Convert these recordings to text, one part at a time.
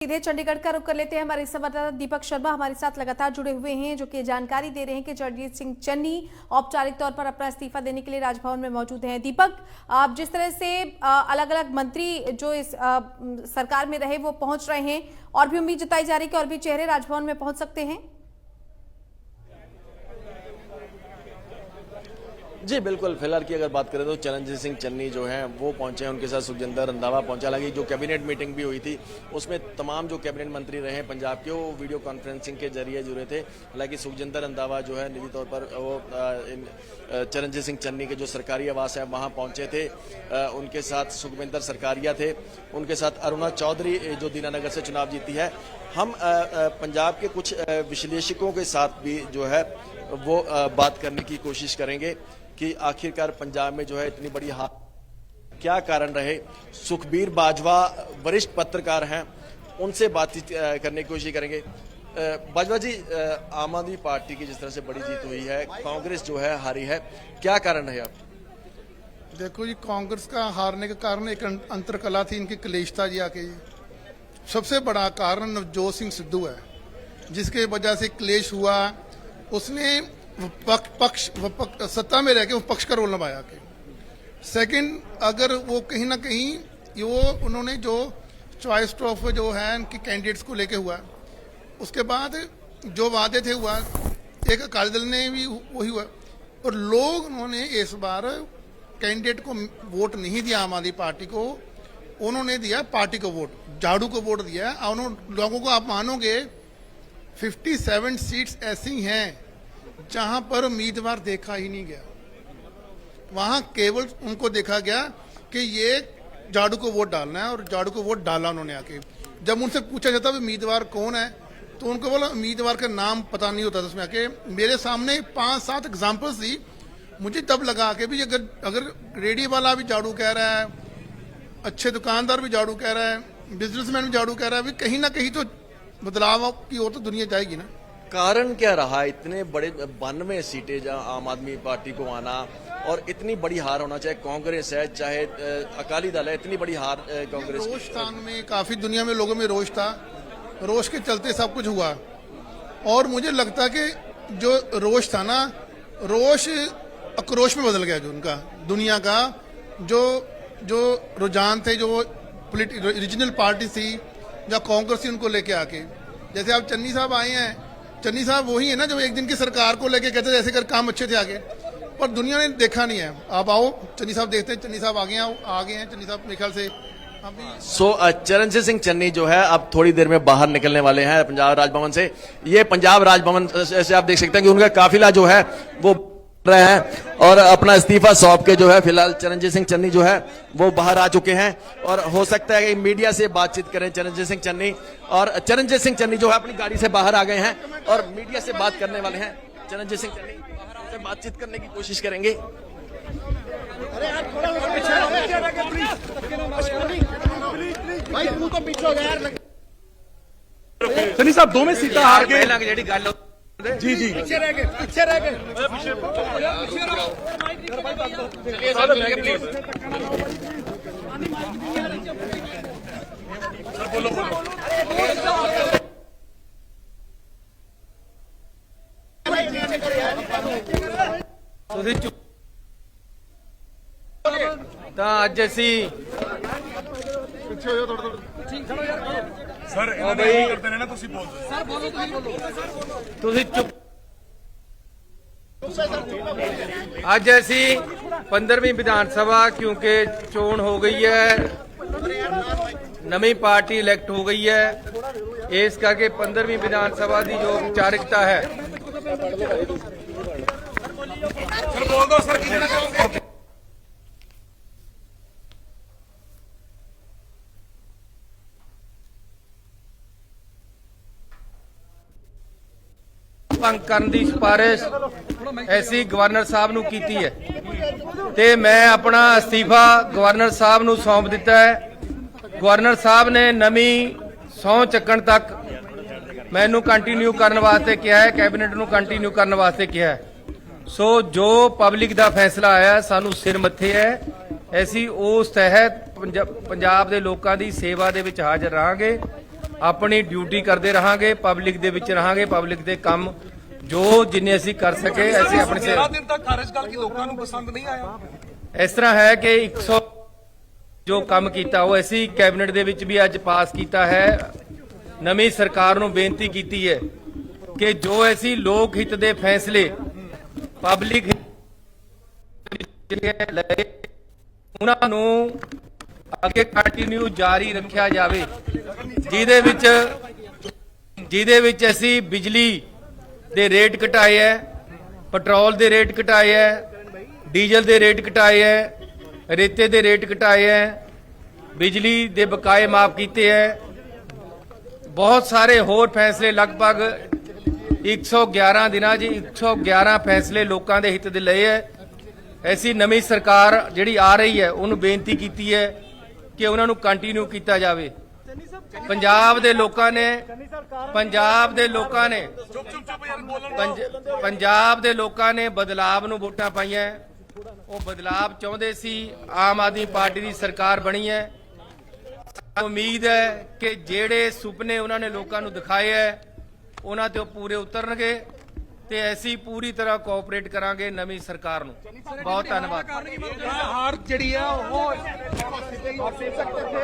सीधे चंडीगढ़ का रुख कर लेते हैं। हमारे संवाददाता दीपक शर्मा हमारे साथ लगातार जुड़े हुए हैं, जो कि जानकारी दे रहे हैं कि चरणजीत सिंह चन्नी औपचारिक तौर पर अपना इस्तीफा देने के लिए राजभवन में मौजूद हैं। दीपक, आप जिस तरह से अलग अलग मंत्री जो इस सरकार में रहे वो पहुंच रहे हैं और भी उम्मीद जताई जा रही है कि और भी चेहरे राजभवन में पहुंच सकते हैं। जी बिल्कुल, फिलहाल की अगर बात करें तो चरणजीत सिंह चन्नी जो हैं वो पहुंचे हैं, उनके साथ सुखजिंदर रंधावा पहुंचा। हालांकि जो कैबिनेट मीटिंग भी हुई थी उसमें तमाम जो कैबिनेट मंत्री रहे हैं पंजाब के वो वीडियो कॉन्फ्रेंसिंग के जरिए जुड़े थे। हालांकि सुखजिंदर रंधावा जो है निजी तौर पर वो चरणजीत सिंह चन्नी के जो सरकारी आवास है वहाँ पहुंचे थे। उनके साथ सुखविंदर सरकारिया थे, उनके साथ अरुणा चौधरी जो दीनानगर से चुनाव जीती है। हम पंजाब के कुछ विश्लेषकों के साथ भी जो है वो बात करने की कोशिश करेंगे कि आखिरकार पंजाब में जो है इतनी बड़ी हार क्या कारण रहे। सुखबीर बाजवा वरिष्ठ पत्रकार हैं, उनसे बातचीत करने की कोशिश करेंगे। बाजवा जी, आम आदमी पार्टी की जिस तरह से बड़ी जीत हुई है, कांग्रेस जो है हारी है, क्या कारण रहे आप? देखो जी, कांग्रेस का हारने का कारण एक अंतरकला थी, इनकी क्लेशता जी आके। सबसे बड़ा कारण नवजोत सिंह सिद्धू है, जिसके वजह से क्लेश हुआ। उसने सत्ता में रह के विपक्ष का रोल निभाया के। सेकंड, अगर वो कहीं ना कहीं उन्होंने जो चॉइस ऑफ जो है उनके कैंडिडेट्स को लेके हुआ, उसके बाद जो वादे थे हुआ, एक अकाली दल ने भी वही हुआ। और लोग उन्होंने इस बार कैंडिडेट को वोट नहीं दिया, आम आदमी पार्टी को, उन्होंने दिया पार्टी को वोट, झाड़ू को वोट दिया। उन्होंने लोगों को, आप मानोगे 57 सीट्स ऐसी हैं जहां पर उम्मीदवार देखा ही नहीं गया। वहां केवल उनको देखा गया कि ये झाड़ू को वोट डालना है और झाड़ू को वोट डाला उन्होंने आके। जब उनसे पूछा जाता उम्मीदवार कौन है तो उनको बोला उम्मीदवार का नाम पता नहीं होता था उसमें आके। मेरे सामने 5-7 एग्जाम्पल्स थी। मुझे तब लगा कि भी अगर रेडी वाला भी झाड़ू कह रहा है, अच्छे दुकानदार भी झाड़ू कह रहा है, बिजनेसमैन भी झाड़ू कह रहा है, भी कहीं ना कहीं तो बदलाव की ओर तो दुनिया जाएगी ना। कारण क्या रहा इतने बड़े 92 सीटें जहां आम आदमी पार्टी को आना और इतनी बड़ी हार होना, चाहे कांग्रेस है चाहे अकाली दल है, इतनी बड़ी हार कांग्रेस? रोष था में, काफी दुनिया में लोगों में रोष था, रोष के चलते सब कुछ हुआ। और मुझे लगता कि जो रोष था ना, रोष आक्रोश में बदल गया। जो उनका दुनिया का जो रुझान थे, जो रीजनल पार्टी थी या कांग्रेस थी, उनको लेके आके, जैसे आप चन्नी साहब आए हैं, चन्नी साहब वही है ना जो एक दिन की सरकार को लेके कहते थे ऐसे कर काम अच्छे थे आगे, पर दुनिया ने देखा नहीं है। आप आओ, चन्नी साहब देखते हैं, चन्नी साहब आ गए हैं। चन्नी साहब मेरे ख्याल से चरणजीत सिंह चन्नी जो है अब थोड़ी देर में बाहर निकलने वाले हैं पंजाब राजभवन से। ये पंजाब राजभवन से आप देख सकते हैं कि उनका काफिला जो है वो रहे हैं और अपना इस्तीफा सौंप के जो है फिलहाल चरणजीत सिंह चन्नी जो है वो बाहर आ चुके हैं। और हो सकता है कि मीडिया से बातचीत करें चरणजीत सिंह चन्नी, और चरणजीत सिंह चन्नी जो है अपनी गाड़ी से बाहर आ गए हैं और मीडिया से बात करने वाले हैं। चरणजीत सिंह चन्नी से बातचीत करने की कोशिश करेंगे। चन्नी साहब 2 में सीटा हार गए। जी जी पीछे रह गए ਤਾਂ ਅੱਜ ਅਸੀਂ ਸਰ ਇਹਨਾਂ ਨੇ ਕੀ ਕਰਦੇ ਨੇ ਨਾ, ਤੁਸੀਂ ਬੋਲੋ ਸਰ, ਤੁਸੀਂ ਚੁੱਪ। ਅੱਜ ਅਸੀਂ 15ਵੀਂ ਵਿਧਾਨ ਸਭਾ, ਕਿਉਂਕਿ ਚੋਣ ਹੋ ਗਈ ਹੈ, ਨਵੀਂ ਪਾਰਟੀ ਇਲੈਕਟ ਹੋ ਗਈ ਹੈ, ਇਸ ਕਰਕੇ 15ਵੀਂ ਵਿਧਾਨ ਸਭਾ ਦੀ ਜੋ ਵਿਚਾਰਿਕਤਾ ਹੈ। ਸਰ ਬੋਲ ਦੋ ਸਰ, ਕੀ ਕਹਿਣਾ ਚਾਹੋਗੇ? ਭੰਗ ਕਰਨ ਦੀ ਸਿਫਾਰਿਸ਼ ਐਸੀ ਗਵਰਨਰ ਸਾਹਿਬ ਨੂੰ ਕੀਤੀ ਹੈ ਤੇ ਮੈਂ ਆਪਣਾ ਅਸਤੀਫਾ ਗਵਰਨਰ ਸਾਹਿਬ ਨੂੰ ਸੌਂਪ ਦਿੱਤਾ ਹੈ। ਗਵਰਨਰ ਸਾਹਿਬ ਨੇ ਨਵੀਂ ਸਹੁੰ ਚੱਕਣ ਤੱਕ ਮੈਨੂੰ ਕੰਟੀਨਿਊ ਕਰਨ ਵਾਸਤੇ ਕਿਹਾ ਹੈ, ਕੈਬਨਿਟ ਨੂੰ ਕੰਟੀਨਿਊ ਕਰਨ ਵਾਸਤੇ ਕਿਹਾ ਹੈ। ਸੋ ਜੋ ਪਬਲਿਕ ਦਾ ਫੈਸਲਾ ਆਇਆ ਸਾਨੂੰ ਸਿਰ ਮੱਥੇ ਹੈ। ਅਸੀਂ ਉਸ ਤਹਿਤ ਪੰਜਾਬ ਦੇ ਲੋਕਾਂ ਦੀ ਸੇਵਾ ਦੇ ਵਿੱਚ ਹਾਜ਼ਰ ਰਹਾਂਗੇ। ਆਪਣੀ ਡਿਊਟੀ ਕਰਦੇ ਰਹਾਂਗੇ, ਪਬਲਿਕ ਦੇ ਵਿੱਚ ਰਹਾਂਗੇ, ਪਬਲਿਕ ਦੇ ਕੰਮ ਜੋ ਜਿੰਨੇ ਅਸੀਂ ਕਰ ਸਕੇ ਅਸੀਂ ਆਪਣੇ 13 ਦਿਨ ਤੱਕ ਖਾਰਜ ਕਰਕੇ ਲੋਕਾਂ ਨੂੰ ਪਸੰਦ ਨਹੀਂ ਆਇਆ। ਇਸ ਤਰ੍ਹਾਂ ਹੈ ਕਿ 100 ਜੋ ਕੰਮ ਕੀਤਾ ਉਹ ਅਸੀਂ ਕੈਬਨਿਟ ਦੇ ਵਿੱਚ ਵੀ ਅੱਜ ਪਾਸ ਕੀਤਾ ਹੈ। ਨਵੀਂ ਸਰਕਾਰ ਨੂੰ ਬੇਨਤੀ ਕੀਤੀ ਹੈ ਕਿ ਜੋ ਅਸੀਂ ਲੋਕ ਹਿੱਤ ਦੇ ਫੈਸਲੇ ਪਬਲਿਕ ਲਏ ਉਹਨਾਂ ਨੂੰ ਅੱਗੇ ਕੰਟੀਨਿਊ ਜਾਰੀ ਰੱਖਿਆ ਜਾਵੇ, ਜਿਹਦੇ ਵਿੱਚ ਅਸੀਂ ਬਿਜਲੀ ਦੇ ਰੇਟ ਘਟਾਏ ਹੈ, ਪੈਟਰੋਲ ਦੇ ਰੇਟ ਘਟਾਏ ਹੈ, ਡੀਜ਼ਲ ਦੇ ਰੇਟ ਘਟਾਏ ਹੈ, ਰੇਤੇ ਦੇ ਰੇਟ ਘਟਾਏ ਹੈ, ਬਿਜਲੀ ਦੇ ਬਕਾਏ ਮਾਫ ਕੀਤੇ ਹੈ, ਬਹੁਤ ਸਾਰੇ ਹੋਰ ਫੈਸਲੇ ਲਗਭਗ 111 ਦਿਨਾਂ 'ਚ 111 ਫੈਸਲੇ ਲੋਕਾਂ ਦੇ ਹਿੱਤ ਦੇ ਲਏ ਹੈ। ਐਸੀ ਨਵੀਂ ਸਰਕਾਰ ਜਿਹੜੀ ਆ ਰਹੀ ਹੈ ਉਹਨੂੰ ਬੇਨਤੀ ਕੀਤੀ ਹੈ ਕਿ ਉਹਨਾਂ ਨੂੰ ਕੰਟੀਨਿਊ ਕੀਤਾ ਜਾਵੇ। ਪੰਜਾਬ ਦੇ ਲੋਕਾਂ ਨੇ ਬਦਲਾਵ ਨੂੰ ਵੋਟਾਂ ਪਾਈਆਂ, ਉਹ ਬਦਲਾਵ ਚਾਹੁੰਦੇ ਸੀ। ਆਮ ਆਦਮੀ ਪਾਰਟੀ ਦੀ ਸਰਕਾਰ ਬਣੀ ਹੈ। ਉਮੀਦ ਹੈ ਕਿ ਜਿਹੜੇ ਸੁਪਨੇ ਉਹਨਾਂ ਨੇ ਲੋਕਾਂ ਨੂੰ ਦਿਖਾਏ ਹੈ ਉਹਨਾਂ ਤੇ ਉਹ ਪੂਰੇ ਉਤਰਨਗੇ ਤੇ ਅਸੀਂ ਪੂਰੀ ਤਰ੍ਹਾਂ ਕੋਆਪਰੇਟ ਕਰਾਂਗੇ ਨਵੀਂ ਸਰਕਾਰ ਨੂੰ। ਬਹੁਤ ਧੰਨਵਾਦ। ਹਾਰ ਜਿਹੜੀ ਆ ਉਹ ਆਪ ਦੇਖ ਸਕਦੇ थे।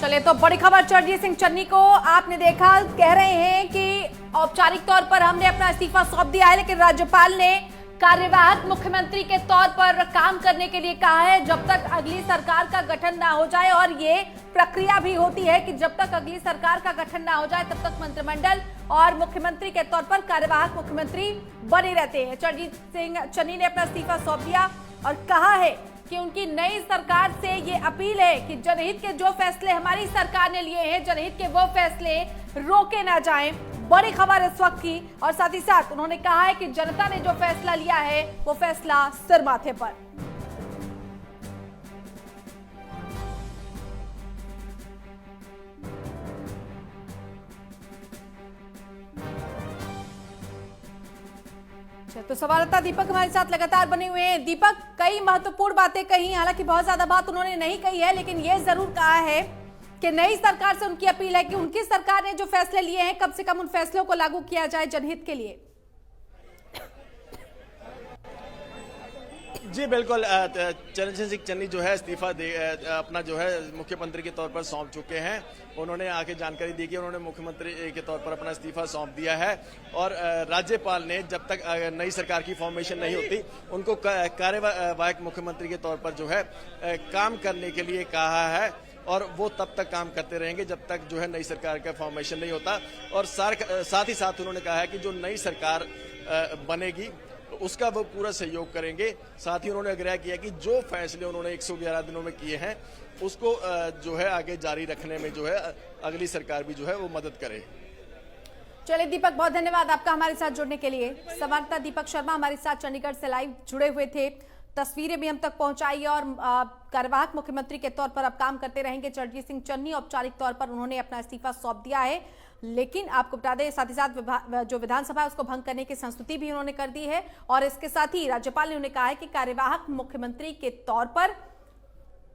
चलिए तो बड़ी खबर, चरणजीत सिंह चन्नी को आपने देखा, कह रहे हैं कि औपचारिक तौर पर हमने अपना इस्तीफा सौंप दिया है, लेकिन राज्यपाल ने कार्यवाहक मुख्यमंत्री के तौर पर काम करने के लिए कहा है जब तक अगली सरकार का गठन ना हो जाए। और ये प्रक्रिया भी होती है कि जब तक अगली सरकार का गठन ना हो जाए तब तक मंत्रिमंडल और मुख्यमंत्री के तौर पर कार्यवाहक मुख्यमंत्री बने रहते हैं। चरणजीत सिंह चन्नी ने अपना इस्तीफा सौंप दिया और कहा है कि उनकी नई सरकार से ये अपील है कि जनहित के जो फैसले हमारी सरकार ने लिए हैं, जनहित के वो फैसले रोके ना जाएं। बड़ी खबर इस वक्त की। और साथ ही साथ उन्होंने कहा है कि जनता ने जो फैसला लिया है वो फैसला सिर माथे पर। तो संवाददाता दीपक हमारे साथ लगातार बने हुए हैं। दीपक, कई महत्वपूर्ण बातें कही, हालांकि बहुत ज्यादा बात उन्होंने नहीं कही है, लेकिन ये जरूर कहा है कि नई सरकार से उनकी अपील है कि उनकी सरकार ने जो फैसले लिए हैं कम से कम उन फैसलों को लागू किया जाए जनहित के लिए। जी बिल्कुल, चरणजीत सिंह चन्नी जो है इस्तीफा अपना जो है मुख्यमंत्री के तौर पर सौंप चुके हैं। उन्होंने आके जानकारी दी कि उन्होंने मुख्यमंत्री के तौर पर अपना इस्तीफा सौंप दिया है और राज्यपाल ने जब तक नई सरकार की फॉर्मेशन नहीं होती उनको कार्यवाहक मुख्यमंत्री के तौर पर जो है काम करने के लिए कहा है और वो तब तक काम करते रहेंगे जब तक जो है नई सरकार का फॉर्मेशन नहीं होता। और साथ ही साथ उन्होंने कहा है कि जो नई सरकार बनेगी उसका वो पूरा सहयोग करेंगे। साथ ही उन्होंने आग्रह किया कि जो फैसले उन्होंने 111 दिनों में किए हैं उसको जो है आगे जारी रखने में जो है अगली सरकार भी जो है वो मदद करे। चलिए दीपक, बहुत धन्यवाद आपका हमारे साथ जुड़ने के लिए। संवाददाता दीपक शर्मा हमारे साथ चंडीगढ़ से लाइव जुड़े हुए थे, तस्वीरें भी हम तक पहुंचाई और कार्यवाहक मुख्यमंत्री के तौर पर अब काम करते रहेंगे चरणजीत सिंह चन्नी। औपचारिक तौर पर उन्होंने अपना इस्तीफा सौंप दिया है, लेकिन आपको बता दें साथ ही साथ जो विधानसभा है उसको भंग करने की संस्तुति भी उन्होंने कर दी है। और इसके साथ ही राज्यपाल ने उन्हें कहा है कि कार्यवाहक मुख्यमंत्री के तौर पर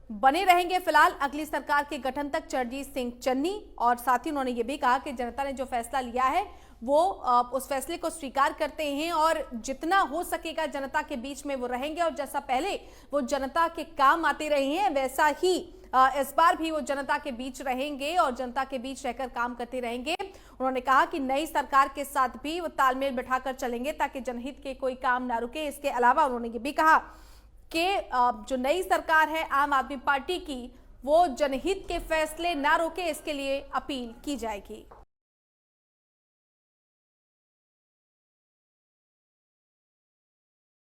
बने रहेंगे फिलहाल अगली सरकार के गठन तक चरणजीत सिंह चन्नी। और साथ ही उन्होंने ये भी कहा कि जनता ने जो फैसला लिया है वो उस फैसले को स्वीकार करते हैं और जितना हो सकेगा जनता के बीच में वो रहेंगे और जैसा पहले वो जनता के काम आते रहे हैं वैसा ही इस बार भी वो जनता के बीच रहेंगे और जनता के बीच रहकर काम करते रहेंगे। उन्होंने कहा कि नई सरकार के साथ भी वो तालमेल बिठाकर चलेंगे ताकि जनहित के कोई काम ना रुके। इसके अलावा उन्होंने ये भी कहा कि जो नई सरकार है आम आदमी पार्टी की वो जनहित के फैसले ना रोके, इसके लिए अपील की जाएगी।